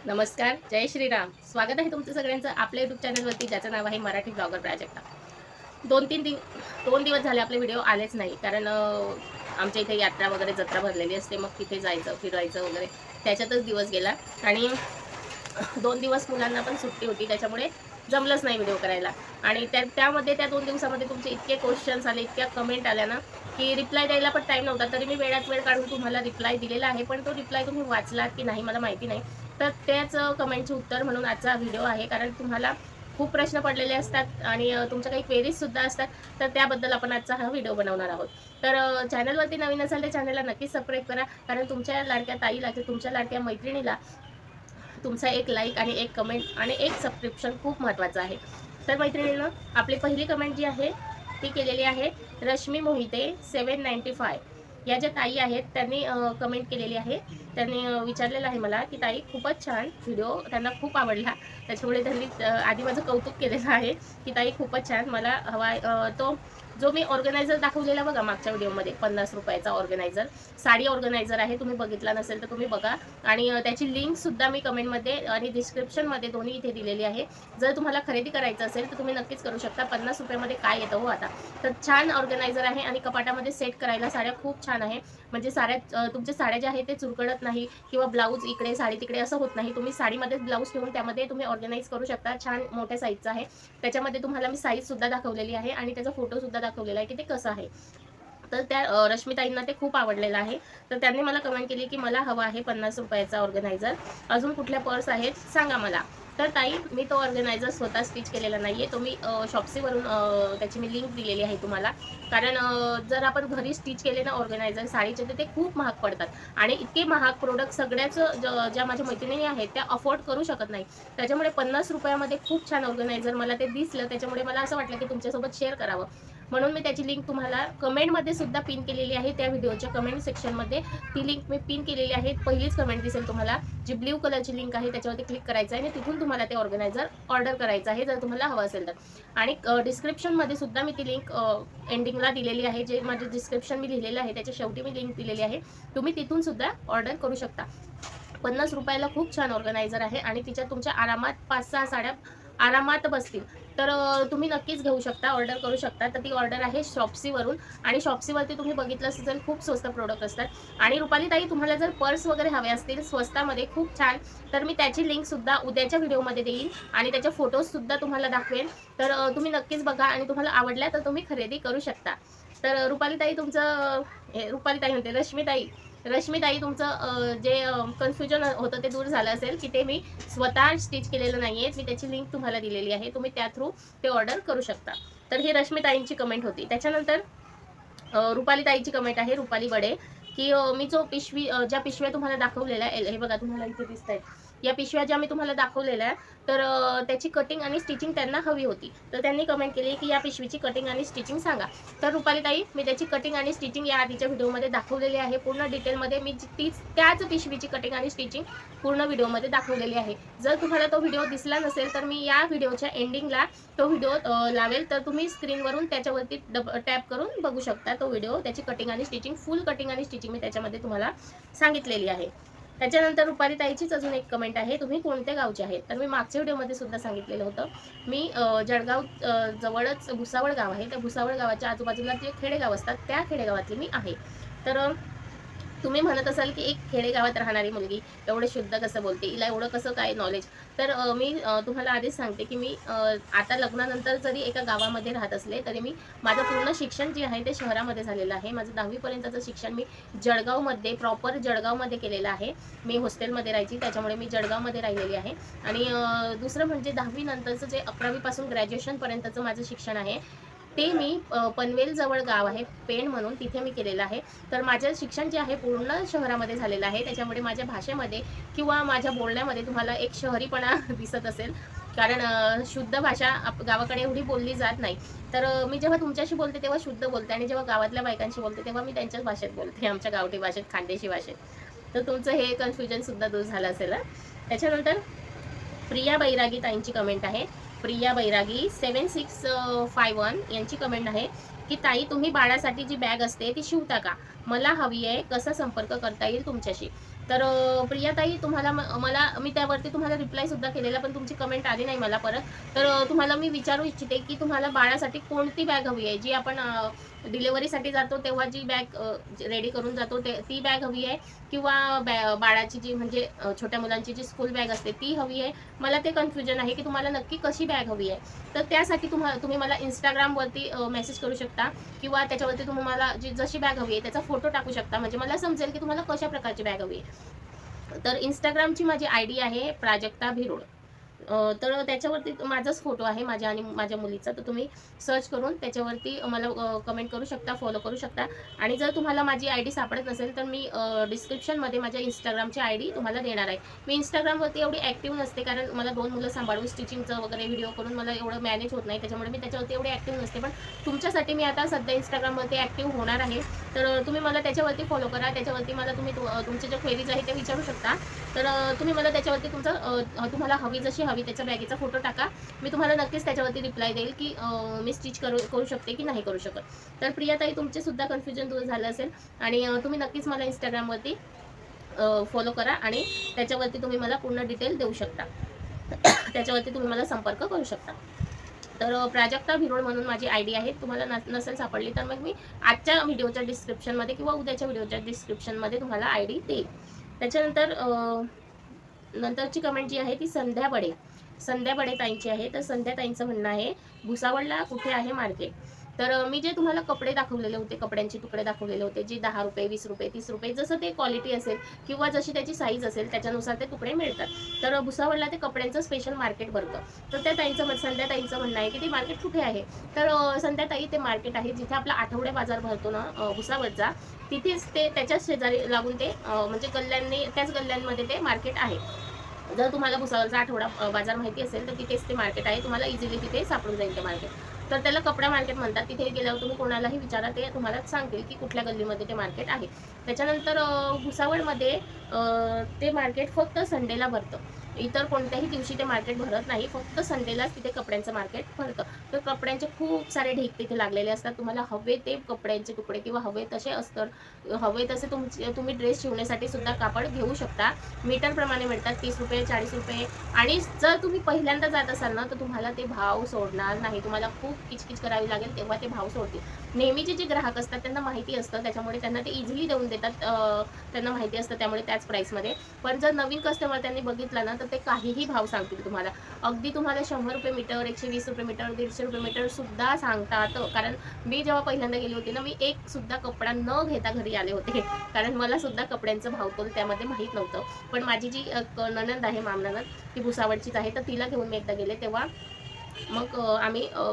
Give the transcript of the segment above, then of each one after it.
नमस्कार, जय श्रीराम. स्वागत आहे तुमचं सगळ्यांचं आपल्या यूट्यूब चॅनलवरती, ज्याचं नाव आहे मराठी ब्लॉगर प्राजक्ता. 2 दिवस झाले आपले व्हिडिओ आलेच नाही, कारण आमच्या इथे यात्रा वगैरे जत्रा भरलेली असते, मग तिथे जायचं फिरायचं वगैरे त्याच्यातच दिवस गेला. आणि 2 दिवस मुलांना पण सुट्टी होती, त्याच्यामुळे जमलंच नाही व्हिडिओ करायला. आणि त्यामध्ये त्या 2 दिवसामध्ये तुमचे इतके क्वेश्चन्स आले, इतक्या कमेंट आल्या ना, की रिप्लाय द्यायला पण टाईम नव्हता. तरी मी वेळात वेळ काढून तुम्हाला रिप्लाय दिलेला आहे, पण तो रिप्लाय तुम्ही वाचलात की नाही मला माहिती नाही. तर त्याच कमेंटचे उत्तर म्हणून आजचा व्हिडिओ आहे, कारण तुम्हाला खूप प्रश्न पडलेले असतात आणि तुमच्या काही क्वेरीजसुद्धा असतात. तर त्याबद्दल आपण आजचा हा व्हिडिओ बनवणार आहोत. तर चॅनलवरती नवीन असाल तर चॅनलला नक्कीच सबस्क्राईब करा, कारण तुमच्या लाडक्या ताईला किंवा तुमच्या लाडक्या मैत्रिणीला तुमचा एक लाईक आणि एक कमेंट आणि एक सबस्क्रिप्शन खूप महत्त्वाचं आहे. तर मैत्रिणींनो, आपली पहिली कमेंट जी आहे ती केलेली आहे रश्मी मोहिते 795. या ज्या ताई आहेत त्यांनी कमेंट केलेली आहे. त्यांनी विचारलेलं आहे मला की ताई, खूपच छान व्हिडिओ त्यांना खूप आवडला. त्याच्यामुळे त्यांनी आधी माझं कौतुक केलेलं आहे की ताई खूपच छान, मला हवा तो जो मी ऑर्गनायझर दाखवलेला बघा मागच्या व्हिडिओमध्ये, 50 रुपयाचा ऑर्गनायझर, साडी ऑर्गनायझर आहे. तुम्ही बघितला नसेल तर तुम्ही बघा. आणि त्याची लिंकसुद्धा मी कमेंटमध्ये आणि डिस्क्रिप्शनमध्ये दोन्ही इथे दिलेली आहे. जर तुम्हाला खरेदी करायचं असेल तर तुम्ही नक्कीच करू शकता. 50 रुपयामध्ये काय येतं हो आता. तर छान ऑर्गनायझर आहे आणि कपाटामध्ये सेट करायला साड्या खूप छान आहे. म्हणजे तुमच्या साड्या ज्या आहेत ते चुरकळत नाही किंवा ब्लाऊज इकडे साडी तिकडे असं होत नाही. तुम्ही साडीमध्येच ब्लाऊज ठेवून त्यामध्ये तुम्ही ऑर्गनाइज करू शकता. छान मोठ्या साईजचा आहे. त्याच्यामध्ये तुम्हाला मी साईजसुद्धा दाखवलेली आहे आणि त्याचा फोटोसुद्धा दाखवलेला आहे की ते कसं आहे. तर त्या रश्मिताईंना ते खूप आवडलेलं आहे. तर त्यांनी मला कमेंट केली की मला हवा आहे 50 रुपयाचा ऑर्गनायझर. अजून कुठल्या पर्स आहेत सांगा मला. तर ताई, मी तो ऑर्गनायझर स्वतः स्टिच केलेला नाही आहे. तो मी शॉप्सीवरून त्याची मी लिंक दिलेली आहे तुम्हाला. कारण जर आपण घरी स्टिच केले ना ऑर्गनायझर साडीचे, तर ते खूप महाग पडतात. आणि इतके महाग प्रोडक्ट सगळ्याच ज्या माझ्या मैत्रिणी आहेत त्या अफोर्ड करू शकत नाही. त्याच्यामुळे 50 रुपयामध्ये खूप छान ऑर्गनायझर मला ते दिसलं. त्याच्यामुळे मला असं वाटलं की तुमच्यासोबत शेअर करावं. म्हणून मी त्याची लिंक तुम्हाला कमेंटमध्ये सुद्धा पिन केलेली आहे. त्या व्हिडिओच्या कमेंट सेक्शनमध्ये ती लिंक मी पिन केलेली आहे. पहिलीच कमेंट दिसेल तुम्हाला, जी ब्ल्यू कलरची लिंक आहे त्याच्यावरती क्लिक करायचं आहे आणि तिथून तुम्हाला ते ऑर्गनायझर ऑर्डर करायचं आहे, जर तुम्हाला हवं असेल तर. आणि डिस्क्रिप्शनमध्ये सुद्धा मी ती लिंक एंडिंगला दिलेली आहे. जे माझं डिस्क्रिप्शन मी लिहिलेलं आहे त्याच्या शेवटी मी लिंक दिलेली आहे. तुम्ही तिथून सुद्धा ऑर्डर करू शकता. 50 रुपयाला खूप छान ऑर्गनायझर आहे आणि तिच्यात तुमच्या आरामात 5-6 साड्या आरामात बसतील. तर तुम्ही नक्कीच घेऊ शकता, ऑर्डर करू शकता. तर ती ऑर्डर आहे शॉप्सीवरून. आणि शॉप्सीवरती तुम्ही बघितलं असेल खूप स्वस्त प्रोडक्ट असतात. आणि रुपाली ताई, तुम्हाला जर पर्स वगैरे हवे असतील स्वस्तामध्ये खूप छान, तर मी त्याची लिंकसुद्धा उद्याच्या व्हिडिओमध्ये देईन आणि त्याचे फोटोजसुद्धा तुम्हाला दाखवेन. तर तुम्ही नक्कीच बघा आणि तुम्हाला आवडल्या तर तुम्ही खरेदी करू शकता. तर रुपाली ताई तुमचं रुपाली ताई म्हणते रश्मिताई तुमचं जे कन्फ्युजन होतं ते दूर झालं असेल की ते मी स्वतः स्टिच केलेलं नाही आहे. मी त्याची लिंक तुम्हाला दिलेली आहे. तुम्ही त्या थ्रू ते ऑर्डर करू शकता. तर ही रश्मिताईंची कमेंट होती. त्याच्यानंतर रुपाली ताईची कमेंट आहे, रुपाली बडे, की मी जो ज्या पिशव्या तुम्हाला दाखवलेल्या आहे, हे बघा तुम्हाला इथे दिसत आहेत. या पिशव्या ज्या मी तुम्हाला दाखवलेल्या आहे, तर त्याची कटिंग आणि स्टिचिंग त्यांना हवी होती. तर त्यांनी कमेंट केली की या पिशवीची कटिंग आणि स्टिचिंग सांगा. तर रुपाली ताई, मी त्याची कटिंग आणि स्टिचिंग या आधीच्या व्हिडिओमध्ये दाखवलेली आहे. पूर्ण डिटेलमध्ये मी त्याच पिशवीची कटिंग आणि स्टिचिंग पूर्ण व्हिडिओमध्ये दाखवलेली आहे. जर तुम्हाला तो व्हिडिओ दिसला नसेल तर मी या व्हिडिओच्या एंडिंगला तो व्हिडिओ लावेल. तर तुम्ही स्क्रीनवरून त्याच्यावरती टॅप करून बघू शकता तो व्हिडिओ. त्याची कटिंग आणि स्टिचिंग, फुल कटिंग आणि स्टिचिंग मी त्याच्यामध्ये तुम्हाला सांगितलेली आहे. त्याच्यानंतर रुपाली ताईचीच अजून एक कमेंट आहे, तुम्ही कोणत्या गावचे आहेत. तर मी मागच्या व्हिडिओमध्ये सुद्धा सांगितलेलं होतं. मी जळगाव जवळच भुसावळ गाव आहे. त्या भुसावळ गावाच्या आजूबाजूला जे खेडेगाव असतात त्या खेडेगावातली मी आहे. तर तुम्ही म्हणत असाल की एक खेडेगावात राहणारी मुलगी एवढं शुद्ध कसं बोलते, हिला एवढं कसं काय नॉलेज. तर मी तुम्हाला आधीच सांगते की मी आता लग्नानंतर जरी एका गावामध्ये राहत असले तरी मी माझं पूर्ण शिक्षण जे आहे ते शहरामध्ये झालेलं आहे. माझं 10वी पर्यंतचं शिक्षण मी जळगावमध्ये, प्रॉपर जळगावमध्ये केलेलं आहे. मी हॉस्टेलमध्ये राहायची, त्याच्यामुळे मी जळगावमध्ये राहिलेली आहे. आणि दुसरं म्हणजे 10वी नंतरचं जे 11वी पासून ग्रॅज्युएशनपर्यंतचं माझं शिक्षण आहे ते मी पनवेल जवळ गाव आहे पेण म्हणून, तिथे मी केलेलं आहे. तर माझं शिक्षण जे आहे पूर्ण शहरामध्ये झालेलं आहे. त्याच्यामुळे माझ्या भाषेमध्ये किंवा माझ्या बोलण्यामध्ये तुम्हाला एक शहरीपणा दिसत असेल, कारण शुद्ध भाषा गावाकडे एवढी बोलली जात नाही. तर मी जेव्हा तुमच्याशी बोलते तेव्हा शुद्ध बोलते आणि जेव्हा गावातल्या बायकांशी बोलते तेव्हा मी त्यांच्याच भाषेत बोलते, आमच्या गावठी भाषेत, खानदेशी भाषेत. तर तुमचं हे कन्फ्युजनसुद्धा दूर झालं असेल. त्याच्यानंतर प्रिया बैरागी ताईंची कमेंट आहे. प्रिया बैरागी 7651 यांची कमेंट आहे की ताई, तुम्ही बाळासाठी जी बॅग असते ती शिवता का? मला हवी आहे, कसा संपर्क करता येईल तुमच्याशी. तर प्रियाताई तुम्हाला मला मी त्यावरती तुम्हाला रिप्लाय सुद्धा केलेला, पण तुमची कमेंट आली नाही मला परत. तर तुम्हाला मी विचारू इच्छिते की तुम्हाला बाळासाठी कोणती बॅग हवी आहे? जी आपण डिलिव्हरीसाठी जातो तेव्हा जी बॅग रेडी करून जातो ती बॅग हवी आहे, किंवा बाळाची जी म्हणजे छोट्या मुलांची जी स्कूल बॅग असते ती हवी आहे? मला ते कन्फ्युजन आहे की तुम्हाला नक्की कशी बॅग हवी आहे. तर त्यासाठी तुम्ही मला इंस्टाग्रामवरती मेसेज करू शकता, किंवा त्याच्यावरती तुम्ही मला जशी बॅग हवी आहे त्याचा फोटो टाकू शकता, म्हणजे मला समजेल की तुम्हाला कशा प्रकारची बॅग हवी आहे. तर इंस्टाग्रामची माझी आयडी आहे प्राजक्ता भिरोड. तर त्याच्यावरती माझाच फोटो आहे, माझ्या आणि माझ्या मुलीचा. तर तुम्ही सर्च करून त्याच्यावरती मला कमेंट करू शकता, फॉलो करू शकता. आणि जर तुम्हाला माझी आयडी सापडत नसेल तर मी डिस्क्रिप्शनमध्ये माझ्या इंस्टाग्रामची आयडी तुम्हाला देणार आहे. मी इंस्टाग्रामवरती एवढी ॲक्टिव्ह नसते, कारण मला 2 मुलं सांभाळून स्टिचिंगचं वगैरे व्हिडिओ करून मला एवढं मॅनेज होत नाही, त्याच्यामुळे मी त्याच्यावरती एवढी ॲक्टिव्ह नसते. पण तुमच्यासाठी मी आता सध्या इंस्टाग्रामवरती ॲक्टिव्ह होणार आहे. तर तुम्ही मला त्याच्यावरती फॉलो करा. त्याच्यावरती मला तुमचे जे क्वेरीज आहे ते विचारू शकता. तर तुम्ही मला त्याच्यावरती तुम्हाला हवी जशी हवी त्याच्या बॅगेचा फोटो टाका. मी तुम्हाला नक्कीच त्याच्यावरती रिप्लाय देईल की मी स्टिच करू शकते की नाही करू शकत. तर प्रियाताई, तुमचे सुद्धा कन्फ्युजन दूर झालं असेल, आणि तुम्ही नक्कीच मला इंस्टाग्रामवरती फॉलो करा, आणि त्याच्यावरती तुम्ही मला पूर्ण डिटेल देऊ शकता. त्याच्यावरती तुम्ही मला संपर्क करू शकता. तर प्राजक्ता भिरोड म्हणून माझी आयडी आहे. तुम्हाला नसेल सापडली तर मग मी आजच्या व्हिडिओच्या डिस्क्रिप्शनमध्ये किंवा उद्याच्या व्हिडिओच्या डिस्क्रिप्शनमध्ये तुम्हाला आयडी देईल. त्याच्यानंतर नंतरची कमेंट जी आहे ती संध्या बडे ताईंची आहे. तर संध्या ताईंचं म्हणणं आहे, भुसावळला कुठे आहे मार्केट? तर मी जे तुम्हाला कपडे दाखवलेले होते, कपड्यांचे तुकडे दाखवलेले होते, जे 10 रुपये, 20 रुपये, 30 रुपये, जसं ते क्वालिटी असेल किंवा जशी त्याची साईज असेल त्याच्यानुसार ते तुकडे मिळतात. तर भुसावळला ते कपड्यांचं स्पेशल मार्केट भरतं. तर संध्या ताईंचं म्हणणं आहे की ते मार्केट कुठे आहे? तर संध्या ताई, ते मार्केट आहे जिथे आपला आठवडे बाजार भरतो ना भुसावळचा, तिथेच ते त्याच्याच शेजारी लागून ते म्हणजे त्याच गल्ल्यांमध्ये ते मार्केट आहे. जर तुम्हाला भुसावळचा आठवडा बाजार माहिती असेल तर तिथेच ते मार्केट आहे. तुम्हाला इझिली तिथे सापडून जाईल ते मार्केट. तर त्याला कपडा मार्केट म्हणतात. तिथे गेल्यावर तुम्ही कोणालाही विचारा, ते तुम्हाला सांगतील की कुठल्या गल्लीमध्ये ते मार्केट आहे. त्याच्यानंतर भुसावळमध्ये ते मार्केट फक्त संडेला भरतं. इतर कोणत्याही दिवशी ते मार्केट भरत नाही. फक्त संडेलाच तिथे कपड्यांचं मार्केट भरतं. तर कपड्यांचे खूप सारे ढीग तिथे लागलेले असतात. तुम्हाला हवे ते कपड्यांचे तुकडे किंवा हवे तसे अस्तर, हवे तसे तुम्ही ड्रेस शिवण्यासाठी सुद्धा कापड घेऊ शकता. मीटरप्रमाणे मिळतात. 30 रुपये, 40 रुपये. आणि जर तुम्ही पहिल्यांदा जात असाल ना तर तुम्हाला ते भाव सोडणार नाही. तुम्हाला खूप किचकिच करावी लागेल, तेव्हा ते भाव सोडतील. नेहमीचे जे ग्राहक असतात त्यांना माहिती असतं, त्याच्यामुळे त्यांना ते इझिली देऊन देतात. त्यांना माहिती असतं, त्यामुळे त्याच प्राईसमध्ये. पण जर नवीन कस्टमर त्यांनी बघितला ना तर ते काहीही भाव सांगतील तुम्हाला. अगदी तुम्हाला 100 रुपये मीटर, 120 रुपये मीटर, 150 रुपये मीटर सुद्धा सांगतात. कारण मी जेव्हा पहिल्यांदा गेली होती ना, मी एक सुद्धा कपडा न घेता घरी आले होते, कारण मला सुद्धा कपड्यांचं भावतोल त्यामध्ये माहीत नव्हतं. पण माझी जी नणंद आहे, मामनंद, ती भुसावळचीच आहे. तर तिला घेऊन मी एकदा गेले, तेव्हा मग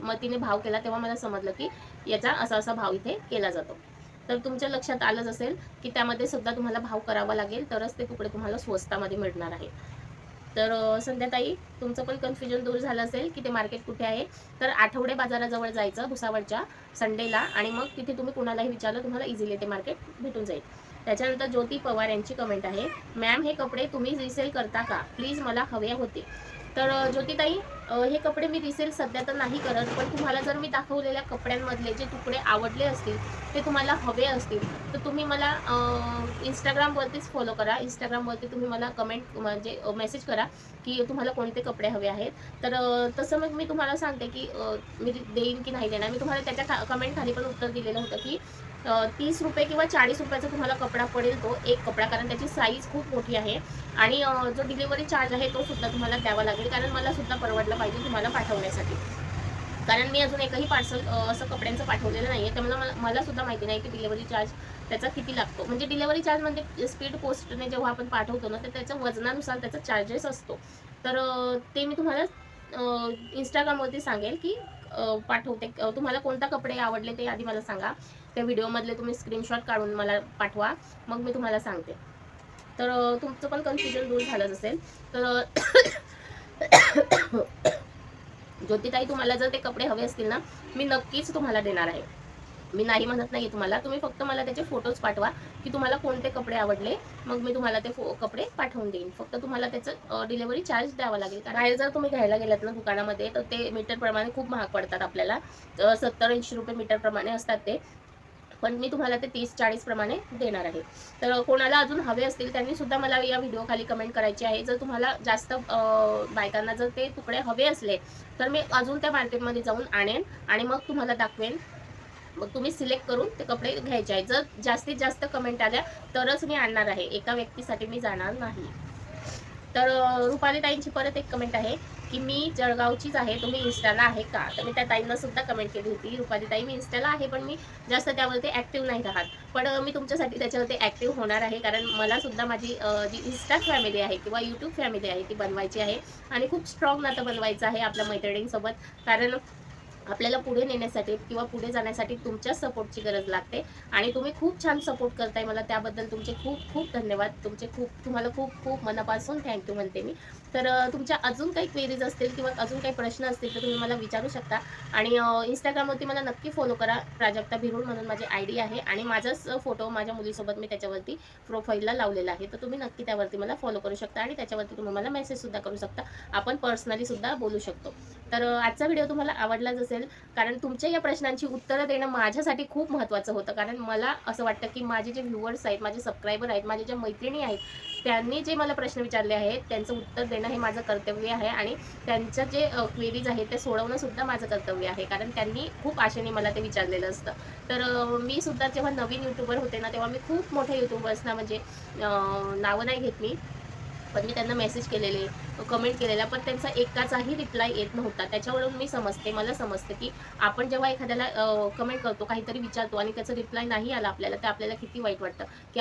मग तिने भाव केला, तेव्हा मला समजलं की याचा असा भाव इथे केला जातो. तर तुमच्या लक्षात आलंच असेल की त्यामध्ये सुद्धा तुम्हाला भाव करावा लागेल, तरच ते तुकडे तुम्हाला स्वस्तामध्ये मिळणार आहे. तर संध्याताई, तुमचं पण कन्फ्युजन दूर झालं असेल की ते मार्केट कुठे आहे. तर आठवडे बाजाराजवळ जायचं भुसावळच्या संडेला, आणि मग तिथे तुम्ही कुणालाही विचारलं, तुम्हाला इझिली ते मार्केट भेटून जाईल. त्याच्यानंतर ज्योती पवार यांची कमेंट आहे, मॅम हे कपडे तुम्ही रिसेल करता का? प्लीज मला हवे होते. तर ज्योतिताई, हे कपडे मी रिसेल सध्या तर नाही करत, पण तुम्हाला जर मी दाखवलेल्या कपड्यांमधले जे तुकडे आवडले असतील, ते तुम्हाला हवे असतील, तर तुम्ही मला इंस्टाग्रामवरतीच फॉलो करा. इंस्टाग्रामवरती तुम्ही मला कमेंट म्हणजे मेसेज करा की तुम्हाला कोणते कपडे हवे आहेत. तर तसं मग मी तुम्हाला सांगते की मी देईन की नाही देणार. मी तुम्हाला त्याच्या कमेंट खाली पण उत्तर दिलेलं होतं की 30 रुपये किंवा 40 रुपयाचा तुम्हाला कपडा पडेल, तो एक कपडा, कारण त्याची साईज खूप मोठी आहे. आणि जो डिलिव्हरी चार्ज आहे तो सुद्धा तुम्हाला द्यावा लागेल, कारण मला सुद्धा परवडलं पाहिजे तुम्हाला पाठवण्यासाठी. कारण मी अजून एकही पार्सल असं कपड्यांचं पाठवलेलं नाही आहे, त्यामुळे मला सुद्धा माहिती नाही की डिलिव्हरी चार्ज त्याचा किती लागतो. म्हणजे डिलिव्हरी चार्ज म्हणजे स्पीड पोस्टने जेव्हा आपण पाठवतो ना, तर त्याच्या वजनानुसार त्याचा चार्जेस असतो. तर ते मी तुम्हाला इंस्टाग्रामवरती सांगेल की पाठवते. तुम्हाला कोणता कपडे आवडले ते आधी मला सांगा. त्या व्हिडिओमधले तुम्ही स्क्रीनशॉट काढून मला पाठवा, मग मी तुम्हाला सांगते. तर तुमचं पण कन्फ्युजन दूर झालंच असेल. तर ज्योतिताई, तुम्हाला जर ते कपडे हवे असतील ना, मी नक्कीच तुम्हाला देणार आहे. मी नाही म्हणत नाही तुम्हाला. तुम्ही फक्त मला त्याचे फोटोज पाठवा की तुम्हाला कोणते कपडे आवडले, मग मी तुम्हाला ते कपडे पाठवून देईन. फक्त तुम्हाला त्याचं डिलिव्हरी चार्ज द्यावा लागेल. कारण बाहेर जर तुम्ही घ्यायला गेलात ना दुकानामध्ये, तर ते मीटरप्रमाणे खूप महाग पडतात आपल्याला. 70-80 रुपये मीटरप्रमाणे असतात ते. पण मी तुम्हाला ते 30-40 प्रमाणे देणार आहे. तर कोणाला अजून हवे असतील त्यांनी सुद्धा मला या व्हिडिओ खाली कमेंट करायची आहे. जर तुम्हाला जास्त बायकांना जर ते तुकडे हवे असले तर मी अजून त्या मार्केटमध्ये जाऊन आणेन आणि मग तुम्हाला दाखवेन. मग तुम्ही सिलेक्ट करून ते कपडे घ्यायचे आहेत. जर जास्तीत जास्त कमेंट आल्या तरच मी आणणार आहे, एका व्यक्तीसाठी मी जाणार नाही. तर रुपाली ताईंची परत एक कमेंट आहे की मी जळगावचीच आहे, तुम्ही इन्स्टाला आहे का? तर मी त्या ताईंना सुद्धा कमेंट केली होती, रुपाली ताई मी इन्स्टाला आहे पण मी जास्त त्यावरती ॲक्टिव्ह नाही राहत, पण मी तुमच्यासाठी त्याच्यावरती ॲक्टिव्ह होणार आहे. कारण मला सुद्धा माझी जी इन्स्टा फॅमिली आहे किंवा यूट्यूब फॅमिली आहे ती बनवायची आहे आणि खूप स्ट्रॉंग नातं बनवायचं आहे आपल्या मैत्रिणींसोबत. कारण आपल्याला पुढे नेण्यासाठी किंवा पुढे जाण्यासाठी तुमच्या सपोर्टची गरज लागते आणि तुम्ही खूप छान सपोर्ट करताय मला, त्याबद्दल तुमचे खूप खूप धन्यवाद. तुम्हाला खूप खूप मनापासून थँक्यू म्हणते मी. तर तुमच्या अजून काही क्वेरीज असतील किंवा अजून काही प्रश्न असतील तर तुम्ही मला विचारू शकता आणि इंस्टाग्रामवरती मला नक्की फॉलो करा. प्राजक्ता भिरुड म्हणून माझी ID आहे आणि माझाच फोटो माझ्या मुलीसोबत मी त्याच्यावरती प्रोफाईलला लावलेला आहे. तर तुम्ही नक्की त्यावरती मला फॉलो करू शकता आणि त्याच्यावरती तुम्ही मला मेसेजसुद्धा करू शकता. आपण पर्सनली सुद्धा बोलू शकतो. तर आजचा व्हिडिओ तुम्हाला आवडलाच असेल, कारण तुमच्या या प्रश्नांची उत्तरं देणं माझ्यासाठी खूप महत्त्वाचं होतं. कारण मला असं वाटतं की माझे जे व्ह्यूअर्स आहेत, माझे सबस्क्रायबर आहेत, माझ्या ज्या मैत्रिणी आहेत, त्यांनी जे मला प्रश्न विचारले आहेत त्यांचं उत्तर देणं हे माझं कर्तव्य आहे आणि त्यांच्या जे क्वेरीज आहेत ते सोडवणं सुद्धा माझं कर्तव्य आहे. कारण त्यांनी खूप आशेने मला ते विचारलेलं असतं. तर मी सुद्धा जेव्हा नवीन यूट्यूबर होते ना, तेव्हा मी खूप मोठ्या यूट्यूबर्सना म्हणजे नावं नाही घेत मी, पण मी त्यांना मेसेज केलेले, कमेंट केलेल्या, पण त्यांचा एकाचाही रिप्लाय येत नव्हता. त्याच्यावरून मी मला समजते की आपण जेव्हा एखाद्याला कमेंट करतो, काहीतरी विचारतो आणि त्याचा रिप्लाय नाही आला आपल्याला, तर आपल्याला किती वाईट वाटतं की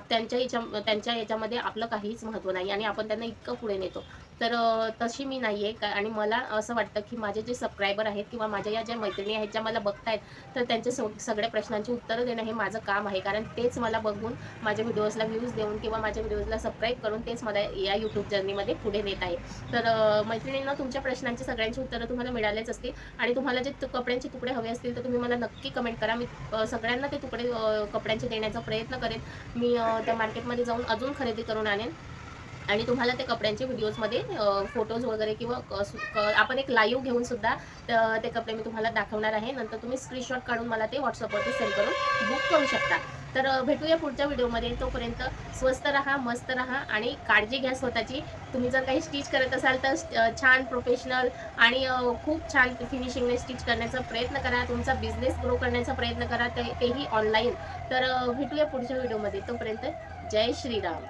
त्यांच्या याच्यामध्ये आपलं काहीच महत्त्व नाही आणि आपण त्यांना इतकं पुढे नेतो. तर तशी मी नाही आहे आणि मला असं वाटतं की माझे जे सबस्क्रायबर आहेत किंवा माझ्या या ज्या मैत्रिणी आहेत ज्या मला बघतायत, तर त्यांच्या सगळ्या प्रश्नांची उत्तरं देणं हे माझं काम आहे. कारण तेच मला बघून माझ्या व्हिडिओजला व्ह्यूज देऊन किंवा माझ्या व्हिडिओजला सबस्क्राईब करून तेच मला या यूट्यूब जर्नीमध्ये पुढे नेत आहे. तर मैत्रिणींना तुमच्या प्रश्नांची सगळ्यांची उत्तरं तुम्हाला मिळालेच असतील आणि तुम्हाला जे कपड्यांचे तुकडे हवे असतील तर तुम्ही मला नक्की कमेंट करा. मी सगळ्यांना ते तुकडे कपड्यांचे देण्याचा प्रयत्न करेन. मी त्या मार्केटमध्ये जाऊन अजून खरेदी करून आणेन आणि तुम्हाला ते कपड्यांचे व्हिडिओजमध्ये फोटोज वगैरे किंवा आपण एक लाईव्ह घेऊन सुद्धा ते कपडे मी तुम्हाला दाखवणार आहे. नंतर तुम्ही स्क्रीनशॉट काढून मला ते व्हॉट्सअपवरती सेंड करून बुक करू शकता. तर भेटूया पुढच्या व्हिडिओमध्ये. तोपर्यंत स्वस्त राहा, मस्त राहा आणि काळजी घ्या स्वतःची. तुम्ही जर काही स्टिच करत असाल तर छान प्रोफेशनल आणि खूप छान फिनिशिंगने स्टिच करण्याचा प्रयत्न करा. तुमचा बिझनेस ग्रो करण्याचा प्रयत्न करा, तेही ऑनलाईन. तर भेटूया पुढच्या व्हिडिओमध्ये. तोपर्यंत जय श्रीराम.